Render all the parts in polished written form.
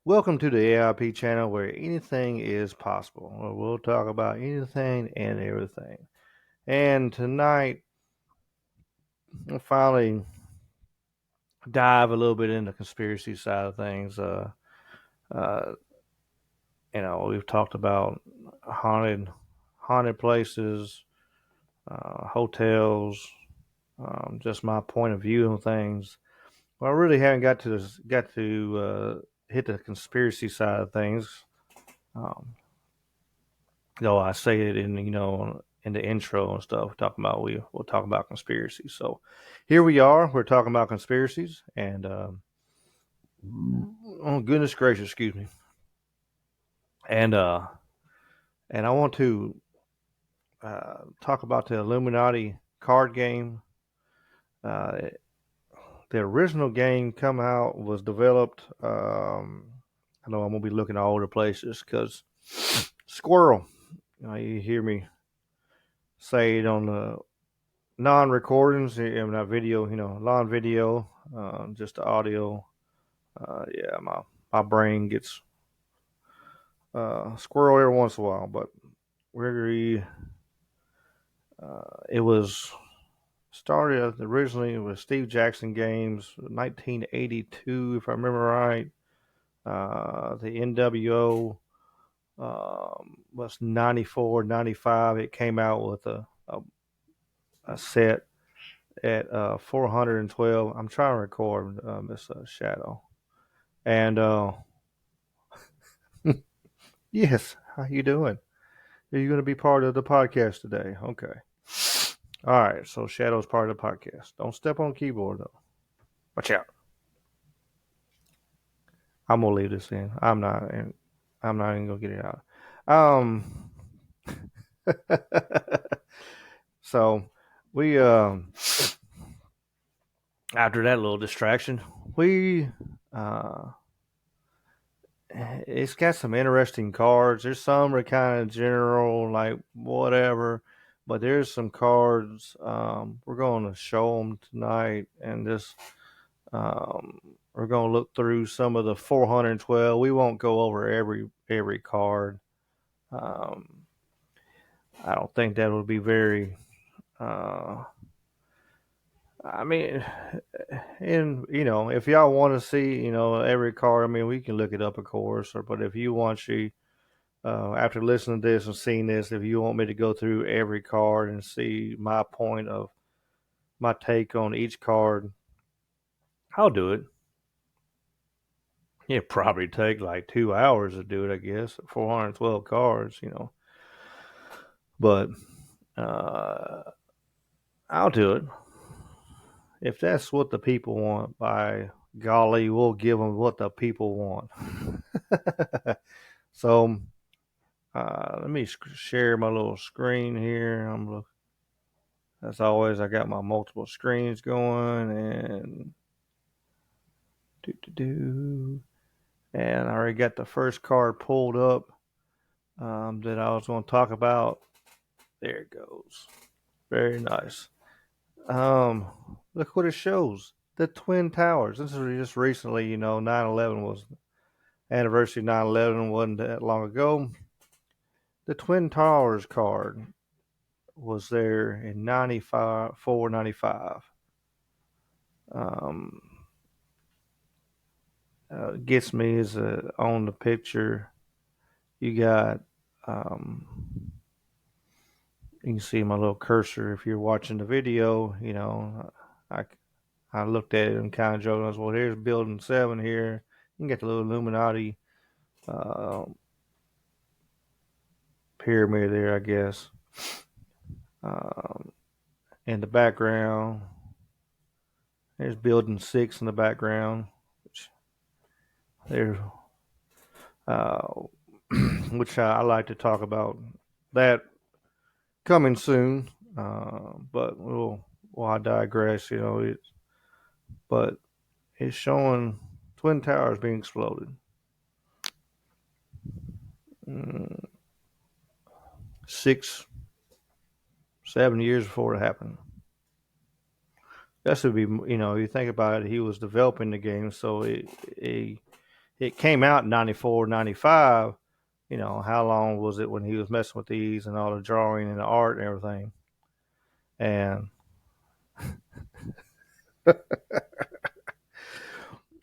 Welcome to the AIP channel where anything is possible. Where we'll talk about anything and everything. And tonight, we'll finally dive a little bit into the conspiracy side of things. Uh, we've talked about haunted places, hotels, just my point of view on things. Well, I really haven't got to hit the conspiracy side of things. Um, though I say it in the intro and stuff, talking about we'll talk about conspiracies. So here we are. We're talking about conspiracies, and oh goodness gracious, excuse me. And and I want to talk about the Illuminati card game. Uh, the original game come out was developed. I know I'm gonna be looking at older places because squirrel. You hear me say it on the non-recordings, not video, non-video, just the audio. Yeah, my brain gets squirrel every once in a while, but we it was started originally with Steve Jackson games, 1982, if I remember right. The NWO was 94, 95. It came out with a set at 412. I'm trying to record Miss Shadow. And yes, how you doing? Are you going to be part of the podcast today? Okay. All right. So Shadow's part of the podcast. Don't step on the keyboard though. Watch out. I'm gonna leave this in. I'm not even gonna get it out. Um. So we after that little distraction, we uh it's got some interesting cards. There's some are kind of general, like whatever, but there's some cards. We're going to show them tonight, and we're going to look through some of the 412. We won't go over every card. Um, I don't think that would be very. Uh, I mean, and if y'all want to see, every card, I mean, we can look it up, of course. But if you want to after listening to this and seeing this, if you want me to go through every card and see my take on each card, I'll do it. It'd probably take like 2 hours to do it, I guess. 412 cards, but uh, I'll do it. If that's what the people want, by golly, we'll give them what the people want. So let me share my little screen here. As always, I got my multiple screens going, and and I already got the first card pulled up that I was going to talk about. There it goes. Very nice. Look what it shows. The Twin Towers. This is just recently, 9/11 was anniversary. 9/11 wasn't that long ago. The Twin Towers card was there in 95, 495. Um, Gets me is on the picture. You got, you can see my little cursor if you're watching the video. I, I looked at it and kind of joked. I was, well, here's building 7 here. You can get the little Illuminati uh, pyramid there, I guess. Um, in the background, there's building 6 in the background. There's uh, which I like to talk about that coming soon. But I digress. But it's showing Twin Towers being exploded. 6, 7 years before it happened. That should be, you think about it. He was developing the game, so it came out in 94, 95. You know, how long was it when he was messing with these and all the drawing and the art and everything? And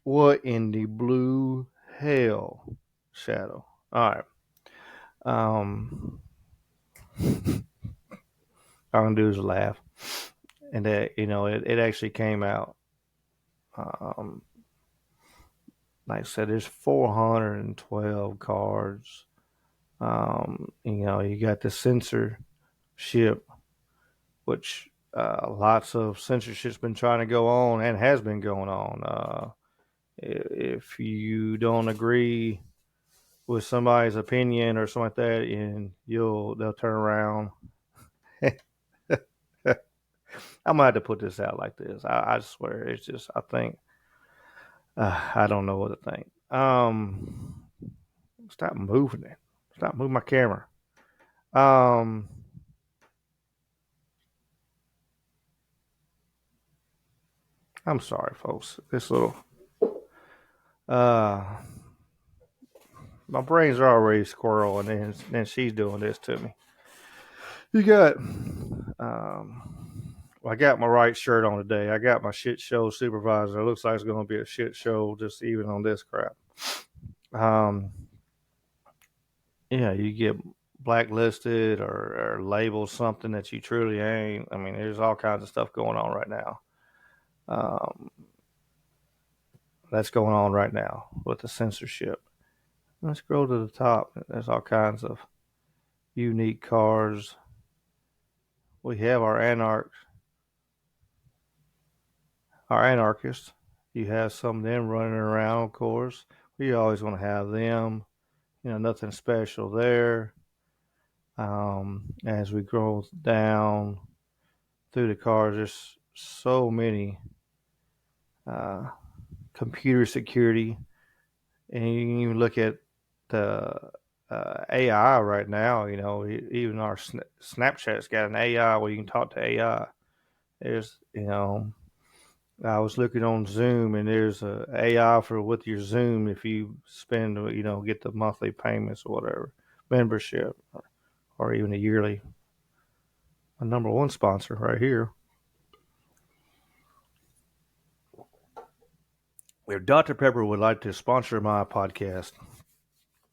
what in the blue hell, Shadow? All right. Um, all I'm gonna do is laugh, and that it actually came out. Um, like I said, there's 412 cards. You got the censorship, which lots of censorship's been trying to go on and has been going on. If you don't agree with somebody's opinion or something like that, and they'll turn around. I'm gonna have to put this out like this. I swear, it's just I think I don't know what to think. Stop moving it. Stop moving my camera. Um, I'm sorry, folks. This little uh, my brains are already squirreling, and then she's doing this to me. You got well, I got my right shirt on today. I got my shit show supervisor. It looks like it's going to be a shit show just even on this crap. Um, yeah, you get blacklisted or labeled something that you truly ain't. I mean, there's all kinds of stuff going on right now. Um, that's going on right now with the censorship. Let's scroll to the top. There's all kinds of unique cars. We have our anarchists. You have some of them running around, of course. We always want to have them. Nothing special there. As we go down through the cars, there's so many uh, computer security, and you can even look at the AI right now. Even our Snapchat's got an AI where you can talk to AI. There's, I was looking on Zoom, and there's a AI for with your Zoom if you spend, get the monthly payments or whatever membership, or even a yearly. My number one sponsor right here. If Dr. Pepper would like to sponsor my podcast,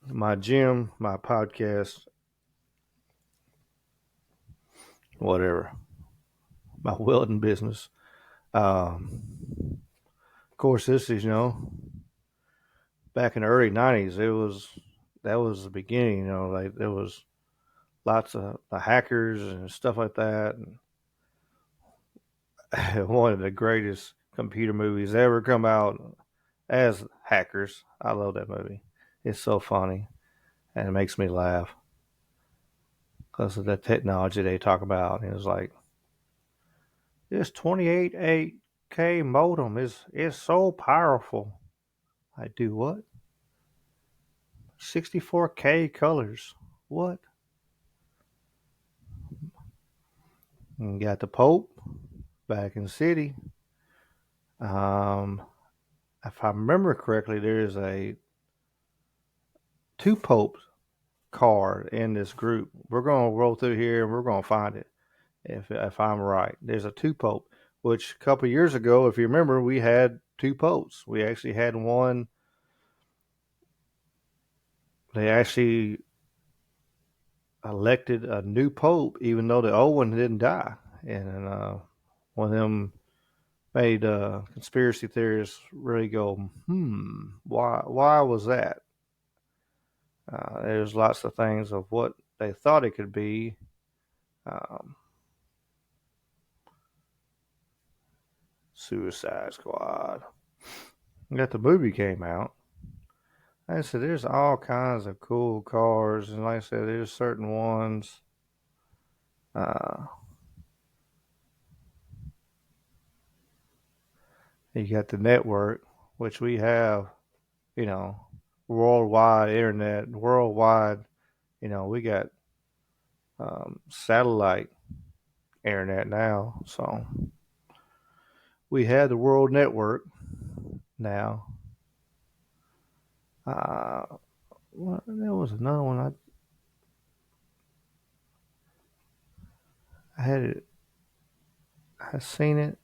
my gym, my podcast, whatever, my welding business. Of course, this is back in the early '90s. That was the beginning. Like there was lots of the hackers and stuff like that. And one of the greatest computer movies ever come out as hackers. I love that movie. It's so funny and it makes me laugh because of the technology they talk about. And it's like this 28K modem is so powerful. I do what? 64K colors. What? And got the Pope back in the city. Um, if I remember correctly, there's a two popes card in this group. We're going to roll through here and we're going to find it. If I'm right, there's a two pope. Which a couple of years ago, if you remember, we had two popes. We actually had one. They actually elected a new pope, even though the old one didn't die. And one of them made conspiracy theorists really go, why was that? There's lots of things of what they thought it could be. Um, Suicide Squad. Got the movie came out. Like I said, there's all kinds of cool cars, and like I said, there's certain ones. Uh, you got the network, which we have, you know, worldwide internet, worldwide. We got satellite internet now, so we have the world network now. Uh, well, there was another one. I had it. I seen it,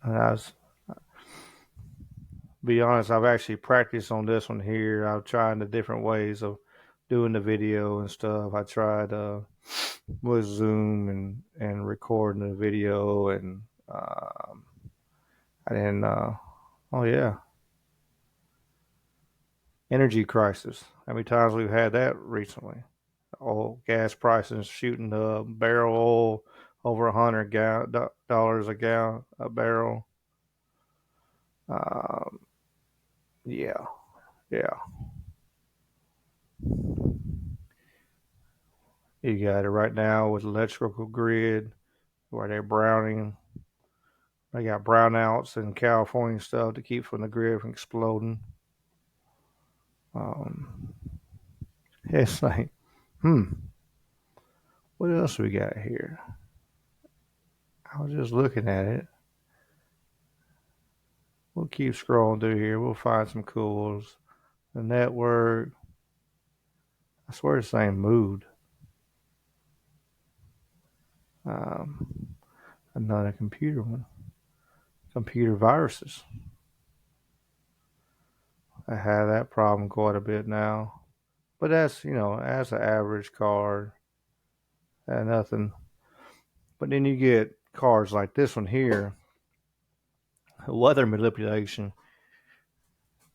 and I was. Be honest, I've actually practiced on this one here. I've tried the different ways of doing the video and stuff. I tried with Zoom and recording the video, and I didn't. Oh yeah, energy crisis. How many times we've had that recently? Oil, gas prices shooting the barrel oil over $100 a gallon a barrel. Um, yeah, yeah. You got it right now with electrical grid where they're browning. They got brownouts in California and stuff to keep from the grid from exploding. Um, it's like, hmm, what else we got here? I was just looking at it. We'll keep scrolling through here. We'll find some cools. The network. I swear it's saying mood. Um, Another computer one. Computer viruses. I have that problem quite a bit now. But that's, as an average card, nothing. But then you get cards like this one here, weather manipulation.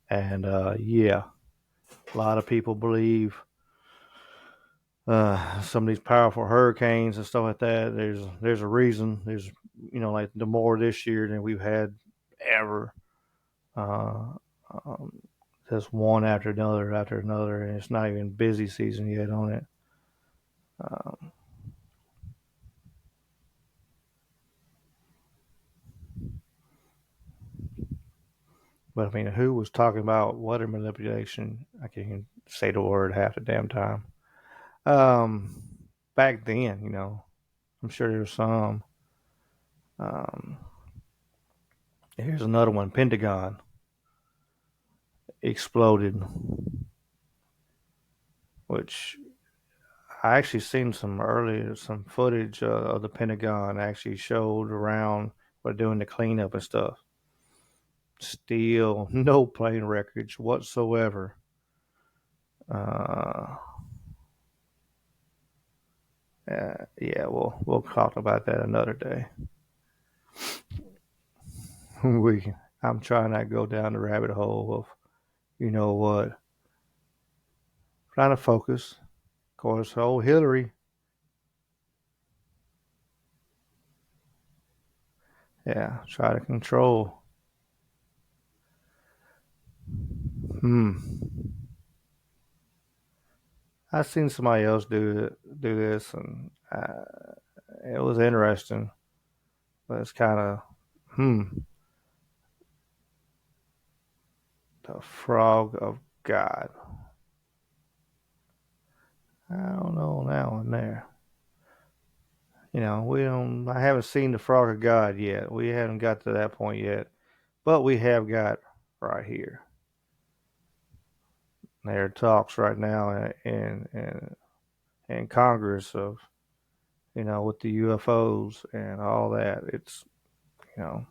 And yeah, a lot of people believe some of these powerful hurricanes and stuff like that. There's a reason. There's like the more this year than we've had ever. Uh, um, just one after another, and it's not even busy season yet on it. Um, but I mean, who was talking about weather manipulation? I can't even say the word half the damn time. Um, Back then, I'm sure there was some. Um, Here's another one. Pentagon exploded, which I actually seen some footage of the Pentagon actually showed around while doing the cleanup and stuff. Still, no plane wreckage whatsoever. Uh, yeah, we'll talk about that another day. we, I'm trying not to go down the rabbit hole of you know what, trying to focus. Of course, old Hillary. Yeah, try to control. Hmm. I seen somebody else do this, and it was interesting, but it's kind of the frog of God. I don't know on that one there. We don't. I haven't seen the frog of God yet. We haven't got to that point yet, but we have got right here. There are talks right now in Congress of with the UFOs and all that. It's you know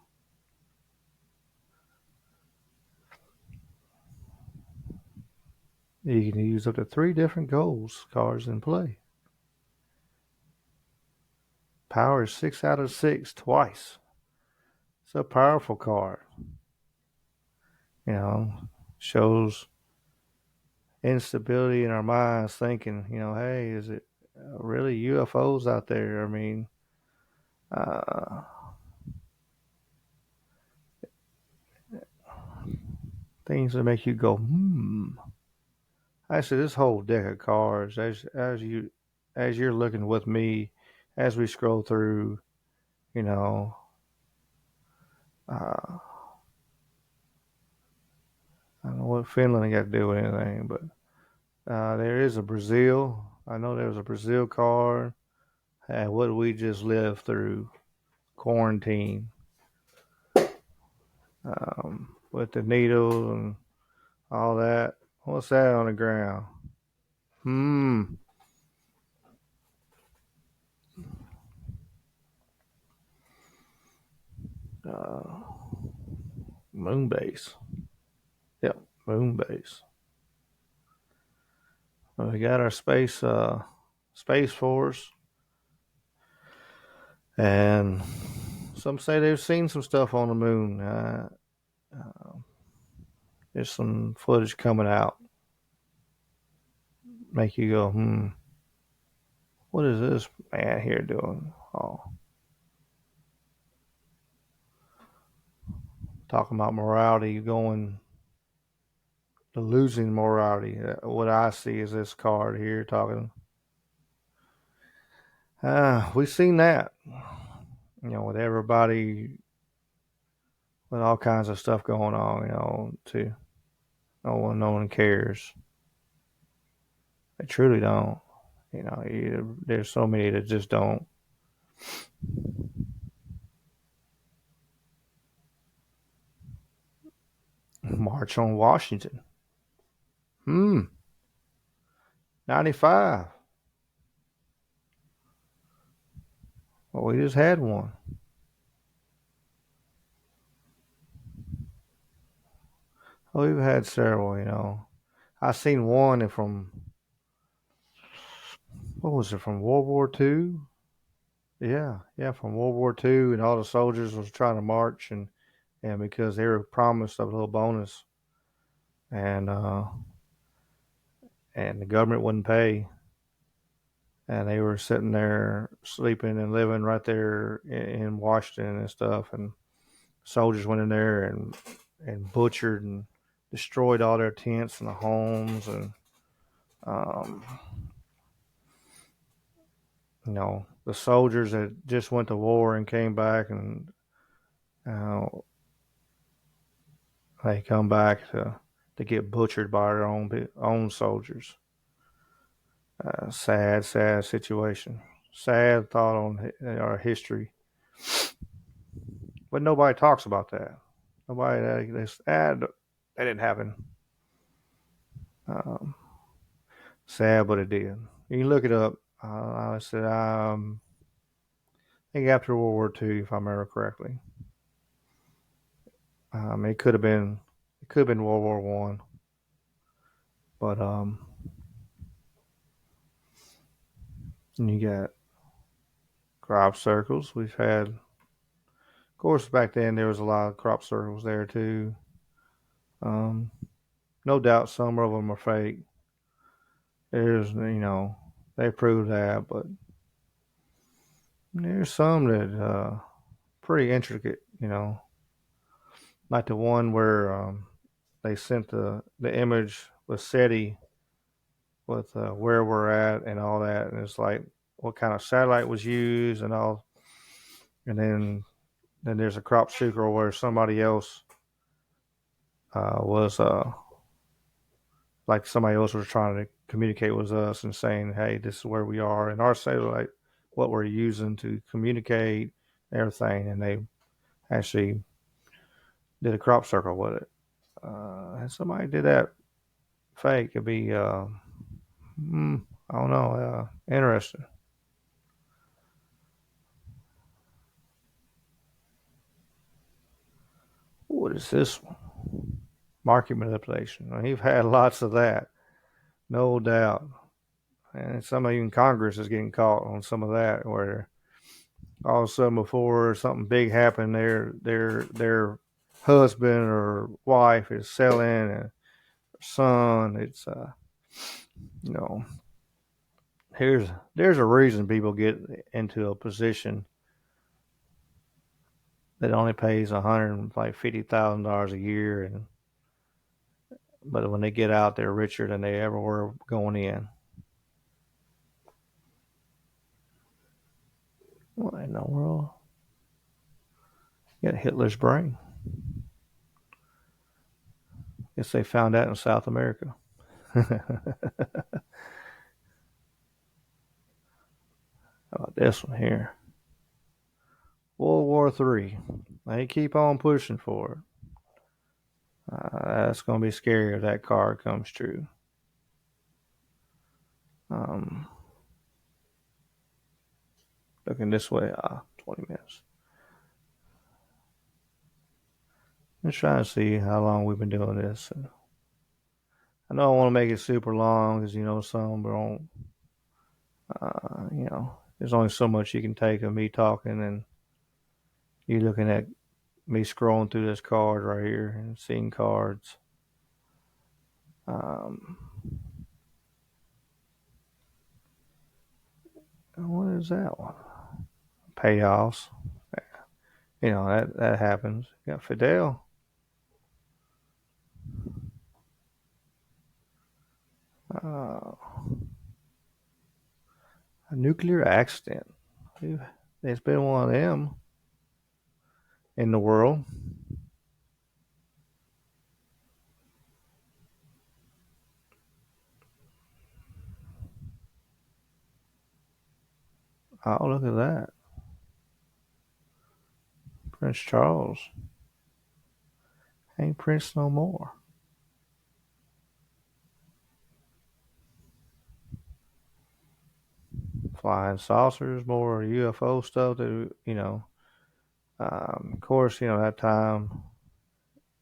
you can use up to three different goals cards in play. Power is 6 out of 6 twice. It's a powerful card. You know, shows instability in our minds, thinking, hey, is it really UFOs out there? I mean, uh, things that make you go, hmm. Actually, this whole deck of cards, as you're looking with me, as we scroll through, you know, uh, I don't know what Finland got to do with anything, but there is a Brazil. I know there was a Brazil card. And what we just lived through quarantine with the needles and all that. What's that on the ground? Hmm. Uh, moon base. Yep, moon base. Well, we got our space force, and some say they've seen some stuff on the moon. There's some footage coming out, make you go, what is this man here doing? Oh, talking about morality, going to losing morality. What I see is this card here talking. We've seen that, with everybody, with all kinds of stuff going on, too. No one cares. They truly don't. There's so many that just don't. March on Washington. 95. Well, we just had one. Oh, we've had several. I seen one from, what was it, from World War II? Yeah, from World War II, and all the soldiers was trying to march, and because they were promised a little bonus, and and the government wouldn't pay, and they were sitting there sleeping and living right there in Washington and stuff, and soldiers went in there and butchered and destroyed all their tents and the homes, and um, the soldiers that just went to war and came back, and uh, they come back to get butchered by their own soldiers. Sad situation. Sad thought on our history, but nobody talks about that. Nobody that didn't happen. Um, Sad, but it did. You can look it up. I said, I think after World War II, if I remember correctly. It could have been World War One, but you got crop circles. We've had, of course, back then there was a lot of crop circles there too. Um, no doubt some of them are fake. They prove that, but there's some that pretty intricate. Like the one where they sent the image with SETI with where we're at and all that, and it's like what kind of satellite was used and all, and then there's a crop circle where somebody else was like somebody else was trying to communicate with us and saying, hey, this is where we are and our satellite, what we're using to communicate, everything, and they actually did a crop circle with it. And somebody did that fake. It'd be I don't know, interesting. What is this one? Market manipulation. Well, you've had lots of that, no doubt. And some of even Congress is getting caught on some of that, where all of a sudden before something big happened, their husband or wife is selling, and son. It's you know, there's a reason people get into a position that only pays $150,000 a year, and but when they get out, they're richer than they ever were going in. What in the world? You got Hitler's brain. Guess they found that in South America. How about this one here? World War III. They keep on pushing for it. That's going to be scary if that card comes true. Looking this way, 20 minutes. I'm trying to see how long we've been doing this. I know I want to make it super long because, some don't, there's only so much you can take of me talking and you looking at me scrolling through this card right here and seeing cards. Um, what is that one? Payoffs. That happens. You got Fidel. Uh, a nuclear accident. There's been one of them in the world. Oh, look at that. Prince Charles. Ain't Prince no more. Flying saucers, more UFO stuff of course, that time,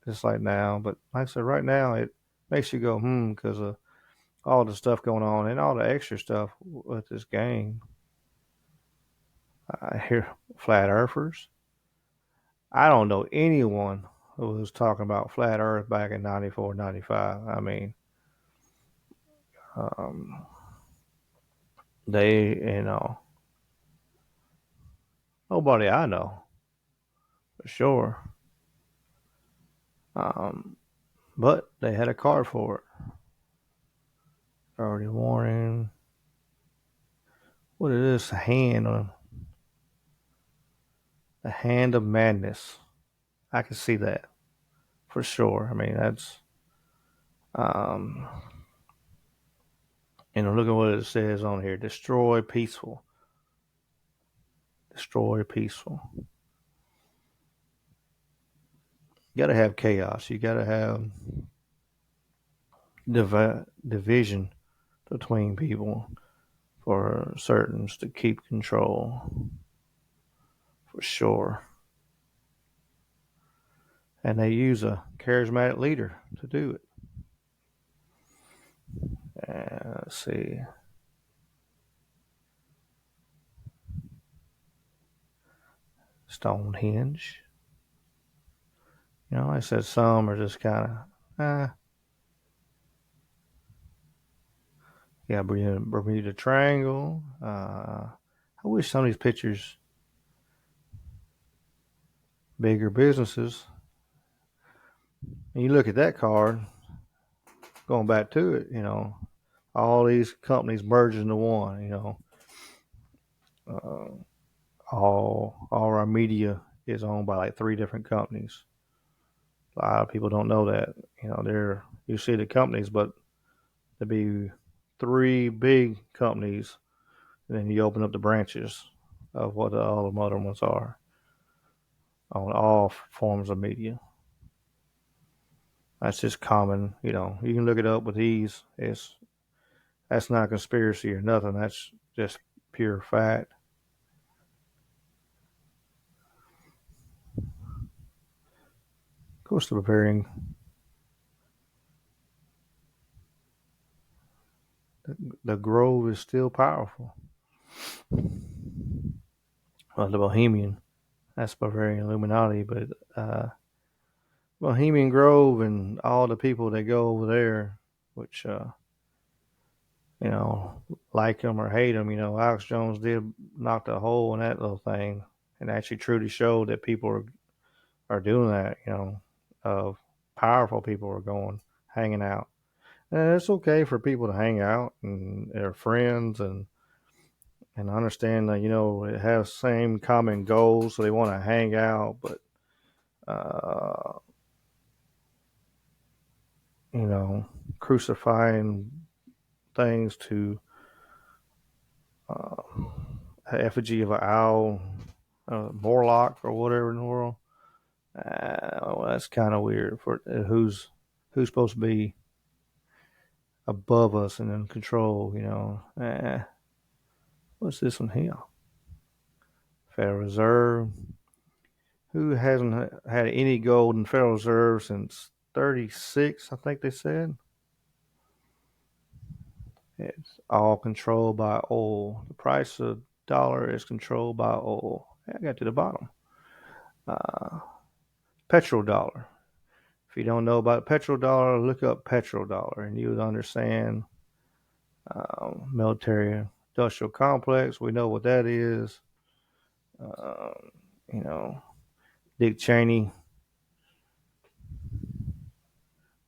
just like now. But like I said, right now, it makes you go, because of all the stuff going on and all the extra stuff with this game. I hear flat earthers. I don't know anyone who was talking about flat earth back in 94, 95. I mean, um, they, nobody I know for sure. Um, but they had a card for it. Early warning. What is this? A hand of madness. I can see that for sure. I mean, that's, um, look at what it says on here. Destroy peaceful. Destroy peaceful. You got to have chaos. You got to have division between people for certain to keep control for sure. And they use a charismatic leader to do it. Let's see. Stonehenge. I said some are just kind of, yeah, Bermuda Triangle. I wish some of these pictures, bigger businesses, and you look at that card, going back to it, all these companies merged into one, uh, all our media is owned by like three different companies. A lot of people don't know that. You see the companies, but there be three big companies, and then you open up the branches of what all the other ones are on all forms of media. That's just common. You can look it up with ease. That's not a conspiracy or nothing. That's just pure fact. Of course, the Bavarian, the Grove is still powerful. Well, the Bohemian, that's Bavarian Illuminati, but Bohemian Grove and all the people that go over there, which you know, like him or hate him, Alex Jones did knock a hole in that little thing, and actually truly showed that people are doing that. Of powerful people are going hanging out, and it's okay for people to hang out and their friends and understand that it has same common goals, so they want to hang out, but uh, you know, crucifying things to uh, effigy of an owl, Morlock or whatever in the world. Well, that's kind of weird. For who's supposed to be above us and in control? What's this one here? Federal Reserve. Who hasn't had any gold in Federal Reserve since 36? I think they said. It's all controlled by oil. The price of dollar is controlled by oil. I got to the bottom. Uh, Petrodollar. If you don't know about petrodollar, look up petrodollar, and you would understand military industrial complex. We know what that is. Um, you know, Dick Cheney,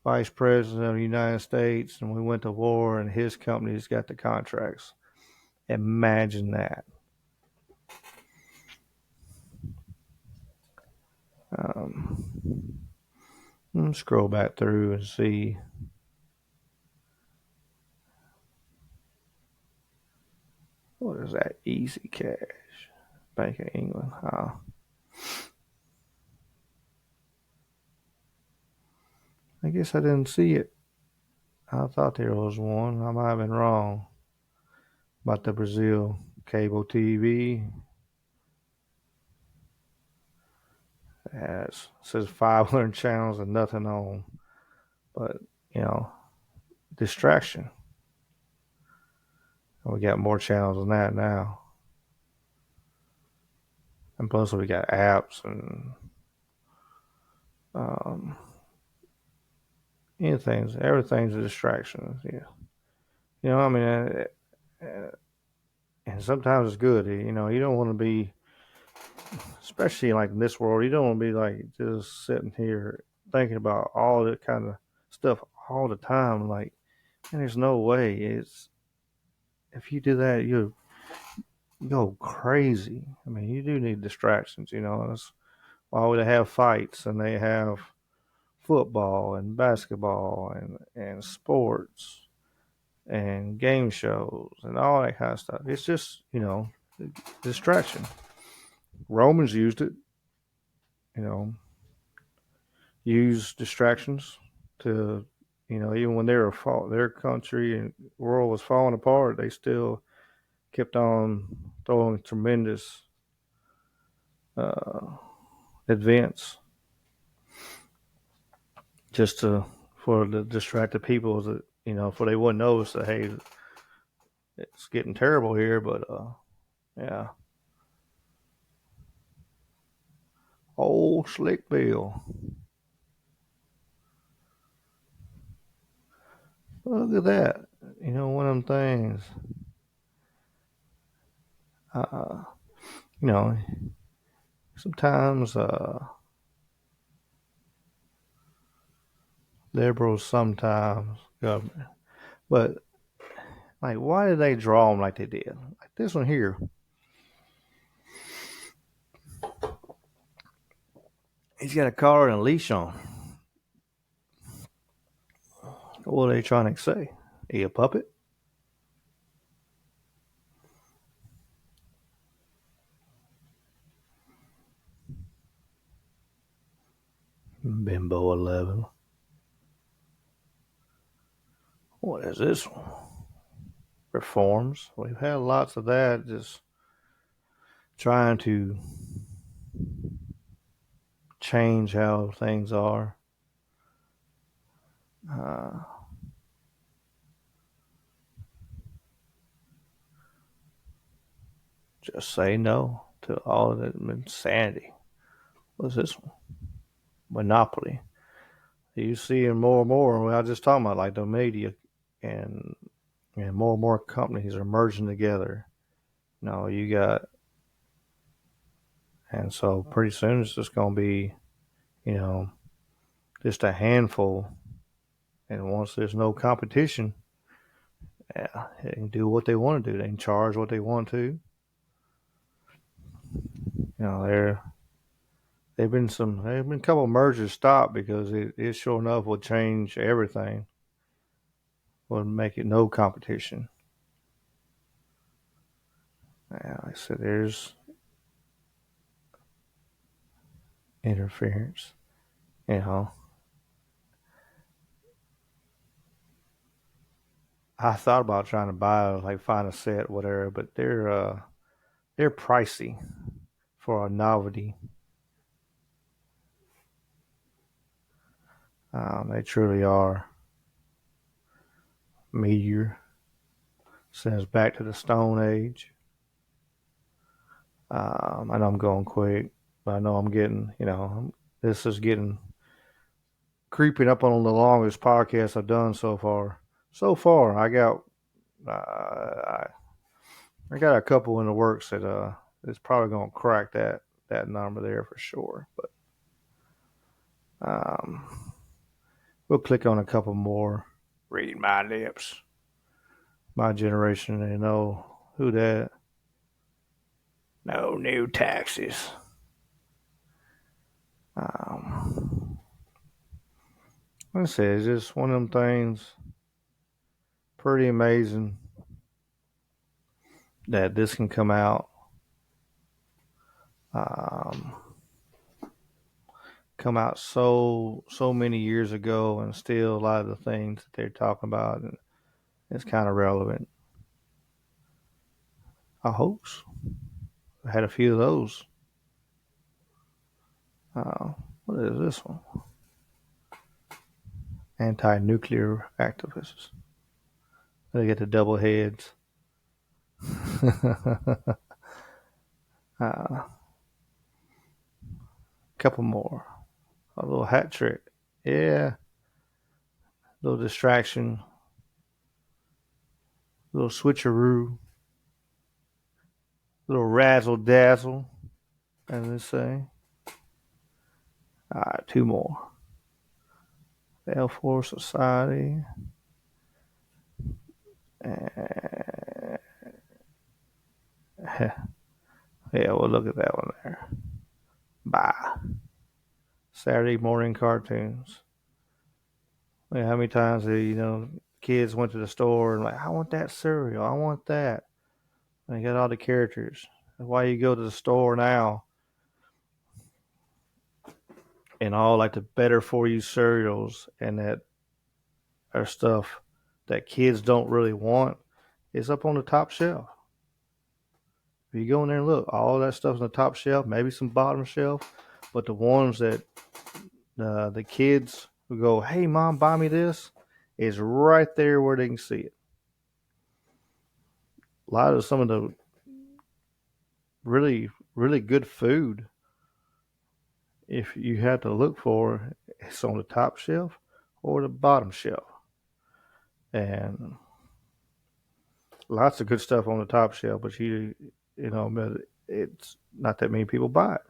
Vice President of the United States, and we went to war, and his company's got the contracts. Imagine that. Scroll back through and see. What is that? Easy Cash, Bank of England. I guess I didn't see it. I thought there was one. I might have been wrong about the Brazil cable TV. It says 500 channels and nothing on. But, you know, distraction. We got more channels than that now. And plus, we got apps and um, everything's a distraction. Yeah. I mean, and sometimes it's good. You don't want to be, especially like in this world, you don't want to be like just sitting here thinking about all that kind of stuff all the time. Like, and there's no way. If you do that, you go crazy. I mean, you do need distractions. That's why they have fights and they have football and basketball and sports and game shows and all that kind of stuff. It's just, distraction. Romans used it, you know, use distractions to, even when their country and world was falling apart, they still kept on throwing tremendous uh, events just for the distracted people that for they wouldn't notice that, hey, it's getting terrible here, but yeah. Old Slick Bill. Look at that. One of them things. Uh, you know, sometimes liberals, sometimes government. But like, why did they draw them like they did? Like this one here. He's got a collar and a leash on. What are they trying to say? He a puppet? Bimbo 11. What is this one? Reforms. We've had lots of that, just trying to change how things are. Uh, just say no to all of that insanity. What's this one? Monopoly. You see it more and more. I was just talking about like the media and more and more companies are merging together. You got, and so pretty soon it's just going to be, you know, just a handful. And once there's no competition, yeah, they can do what they want to do. They can charge what they want to. They've been a couple of mergers stopped because it sure enough would change everything. Would make it no competition. Yeah, like I said, there's interference. You know, I thought about trying to buy like find a set, whatever, but they're pricey for a novelty. They truly are. Meteor sends back to the Stone Age. I know I'm going quick, but I know I'm getting, this is getting creeping up on the longest podcast I've done so far. So far, I, I got a couple in the works that it's probably gonna crack that number there for sure. But um, we'll click on a couple more. Read my lips. My generation, they know who that. No new taxes. Um, let's say it's just one of them things. Pretty amazing that this can come out. Um, come out so many years ago, and still a lot of the things that they're talking about, and it's kind of relevant. I hoax. I had a few of those. What is this one? Anti-nuclear activists. They get the double heads. A couple more. A little hat trick. Yeah. A little distraction. A little switcheroo. A little razzle dazzle, as they say. All right, two more. The L4 Society. And yeah, we'll look at that one there. Bye. Saturday morning cartoons. Like how many times kids went to the store and like, I want that cereal, I want that. And they got all the characters. That's why you go to the store now and all like the better for you cereals and that are stuff that kids don't really want is up on the top shelf. If you go in there and look, all that stuff's on the top shelf, maybe some bottom shelf, but the ones that the kids who go, hey mom, buy me this, is right there where they can see it. A lot of some of the really, really good food, if you had to look for, it's on the top shelf or the bottom shelf. And lots of good stuff on the top shelf, but but it's not that many people buy it.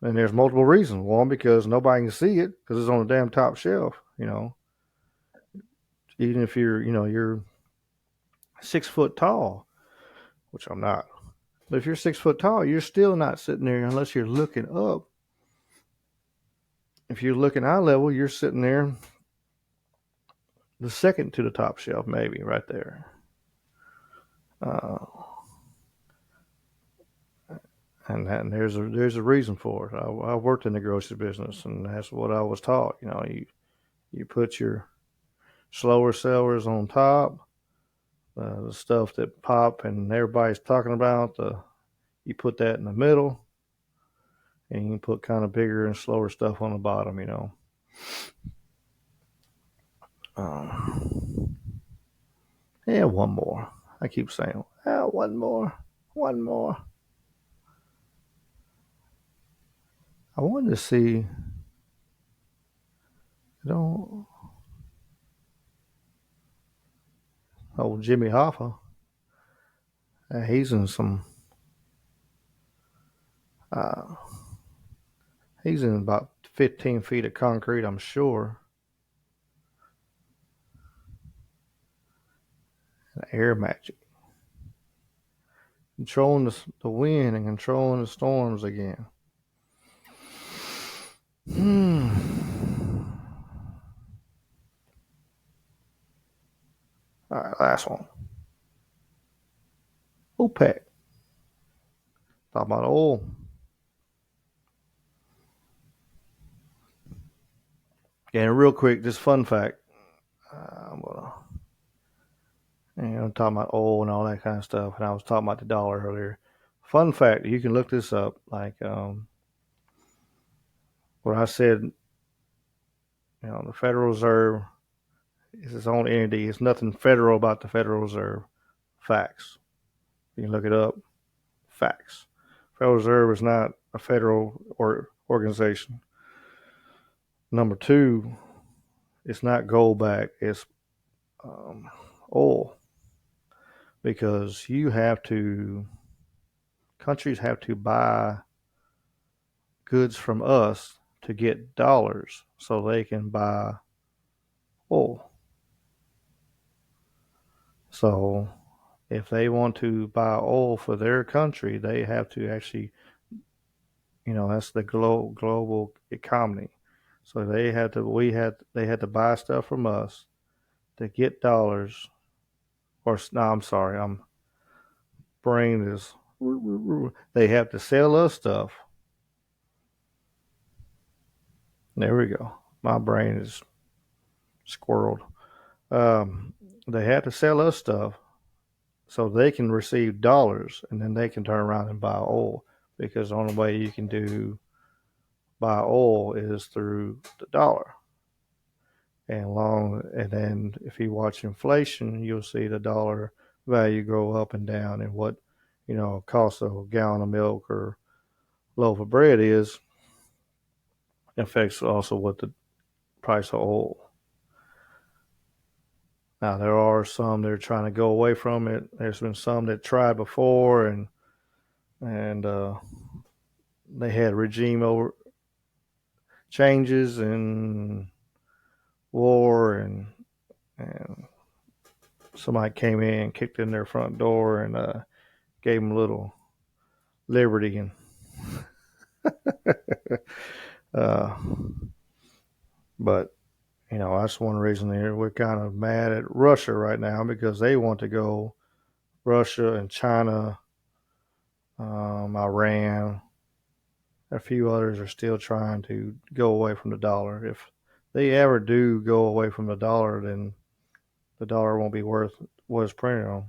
And there's multiple reasons. One, because nobody can see it because it's on the damn top shelf. Even if you're 6 foot tall, which I'm not. But if you're 6 foot tall, you're still not sitting there unless you're looking up. If you're looking eye level, you're sitting there the second to the top shelf, maybe right there. Uh, and there's a reason for it. I worked in the grocery business, and that's what I was taught. You put your slower sellers on top, the stuff that pop and everybody's talking about. You put that in the middle, and you can put kind of bigger and slower stuff on the bottom. Yeah, one more. I keep saying, one more, one more. I wanted to see, don't old Jimmy Hoffa. He's in some. Uh, he's in about 15 feet of concrete, I'm sure. Air magic, controlling the wind and controlling the storms again. All right, last one. OPEC. Talk about oil. And real quick, just fun fact. I'm gonna, talking about oil and all that kind of stuff, and I was talking about the dollar earlier. Fun fact, you can look this up. Like what I said, the Federal Reserve is its own entity. It's nothing federal about the Federal Reserve. Facts. You can look it up. Facts. Federal Reserve is not a federal organization. Number two, it's not gold back. It's oil, because countries have to buy goods from us to get dollars so they can buy oil. So if they want to buy oil for their country, they have to actually, that's the global economy. So they had to buy stuff from us to get dollars. Or no, I'm sorry, I'm brain is. They have to sell us stuff. There we go. My brain is squirreled. Um, they had to sell us stuff so they can receive dollars, and then they can turn around and buy oil, because the only way you can buy oil is through the dollar. And then if you watch inflation, you'll see the dollar value go up and down, and what cost of a gallon of milk or loaf of bread is affects also what the price of oil. Now there are some that are trying to go away from it. There's been some that tried before, and they had regime over changes and war, and somebody came in, kicked in their front door, and gave them a little liberty, and uh, but that's one reason we're kind of mad at Russia right now, because they want to go. Russia and China, Iran, a few others are still trying to go away from the dollar. If they ever do go away from the dollar, then the dollar won't be worth what it's printed on.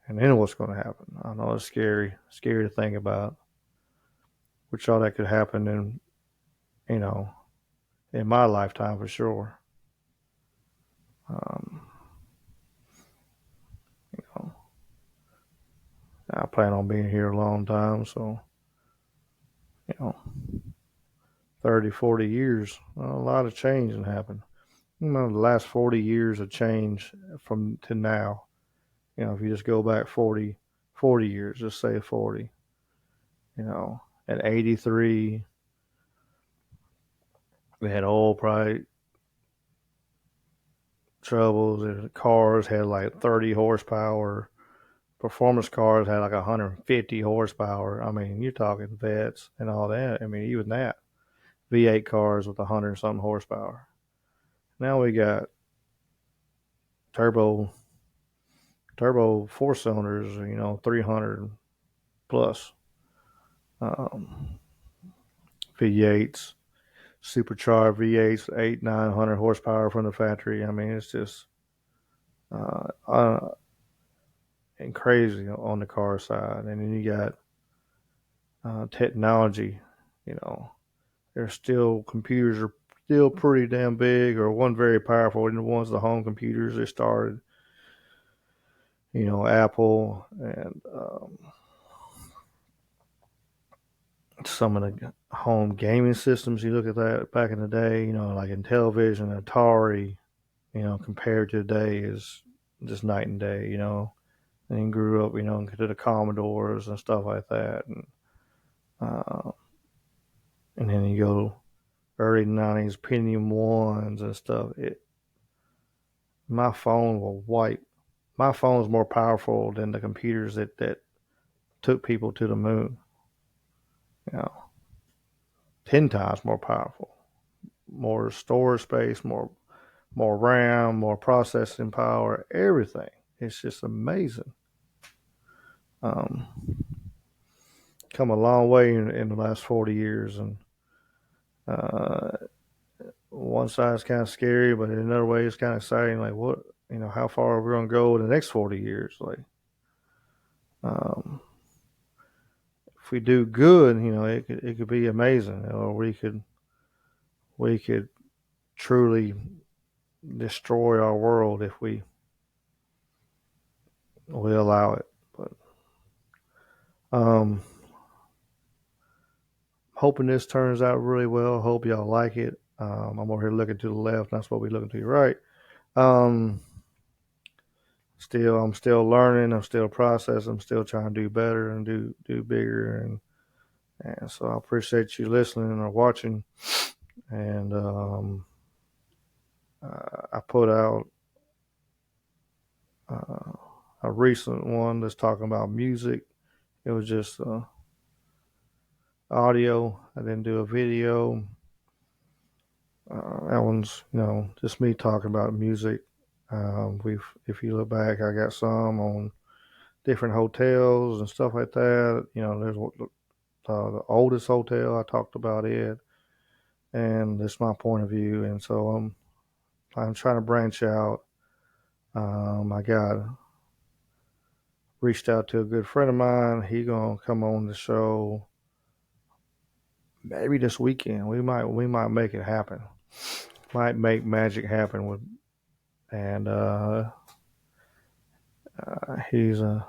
And then what's going to happen? I know it's scary to think about. Which all that could happen you know, in my lifetime for sure. Um, you know, I plan on being here a long time, so, you know, 30, 40 years, a lot of change has happened. The last 40 years of change from to now. If you just go back 40 years, just say 40, at 83, we had oil price troubles. The cars had like 30 horsepower. Performance cars had like 150 horsepower. I mean, you're talking vets and all that. I mean, even that. V8 cars with 100 something horsepower. Now we got turbo four cylinders, 300 plus, um, V8s, supercharged V8s, 900 horsepower from the factory. I mean, it's just and crazy on the car side. And then you got technology. There's still computers are still pretty damn big, or one very powerful. And the ones the home computers they started, Apple and some of the home gaming systems. You look at that back in the day, like in television, Atari, compared to today is just night and day, And he grew up, to the Commodores and stuff like that. Uh, and then you go early 90s Pentium 1s and stuff. My phone will wipe. My phone is more powerful than the computers that took people to the moon. You know, 10 times more powerful, more storage space, more RAM, more processing power, everything. It's just amazing. Um, Come a long way in the last 40 years, and uh, one side is kind of scary, but in another way, it's kind of exciting. Like, what, how far are we going to go in the next 40 years? Like, um, if we do good, it could be amazing, or we could truly destroy our world if we allow it. But um, hoping this turns out really well. Hope y'all like it. I'm over here looking to the left, not supposed to be looking to the right. Um, I'm still learning. I'm still processing. I'm still trying to do better and do bigger. And so I appreciate you listening or watching. And I put out uh, a recent one that's talking about music. It was just audio. I didn't do a video. That one's just me talking about music. If you look back, I got some on different hotels and stuff like that. There's the oldest hotel. I talked about it, and it's my point of view. And so I'm trying to branch out. I got reached out to a good friend of mine. He gonna come on the show maybe this weekend. We might make it happen. Might make magic happen with, and he's a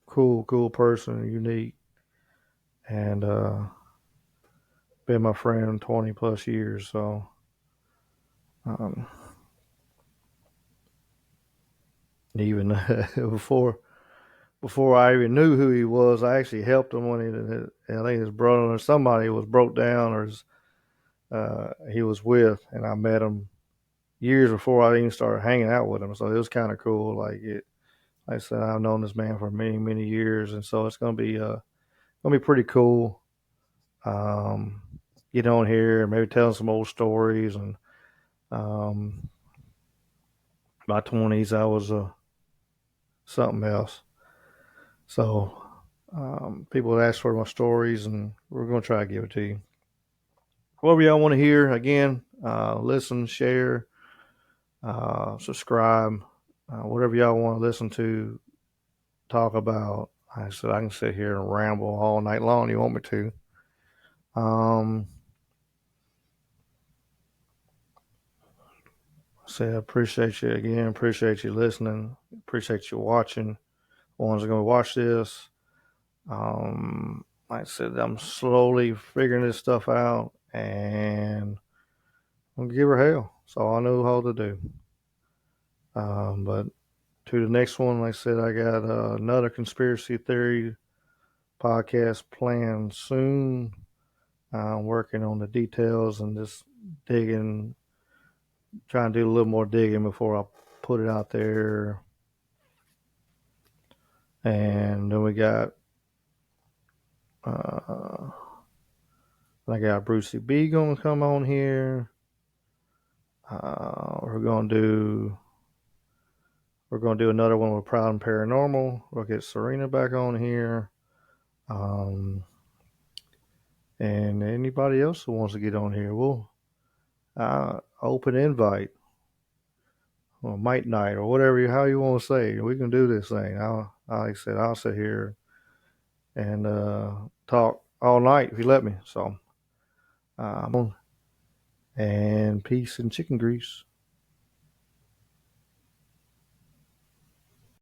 cool person, unique, and been my friend 20 plus years. So um, even before I even knew who he was, I actually helped him when I think his brother or somebody was broke down, or he was with, and I met him years before I even started hanging out with him. So it was kind of cool. Like I said, I've known this man for many years, and so it's gonna be pretty cool. Um, get on here and maybe tell some old stories. And um, my 20s, I was something else. So people would ask for my stories, and we're going to try to give it to you. Whatever y'all want to hear, again, listen, share, subscribe, whatever y'all want to listen to, talk about. I said I can sit here and ramble all night long. You want me to? Um, I appreciate you again. Appreciate you listening. Appreciate you watching. The ones that are going to watch this. Like I said, I'm slowly figuring this stuff out, and I'm gonna give her hell. So I know how to do. But to the next one, like I said, I got another conspiracy theory podcast planned soon. I'm working on the details and just digging, trying to do a little more digging before I put it out there. And then we got, I got Brucey B gonna come on here. We're gonna do another one with Proud and Paranormal. We'll get Serena back on here. And anybody else who wants to get on here, we'll open invite or might night or whatever how you want to say. We can do this thing. Like I said, I'll sit here and talk all night if you let me. So, and peace and chicken grease.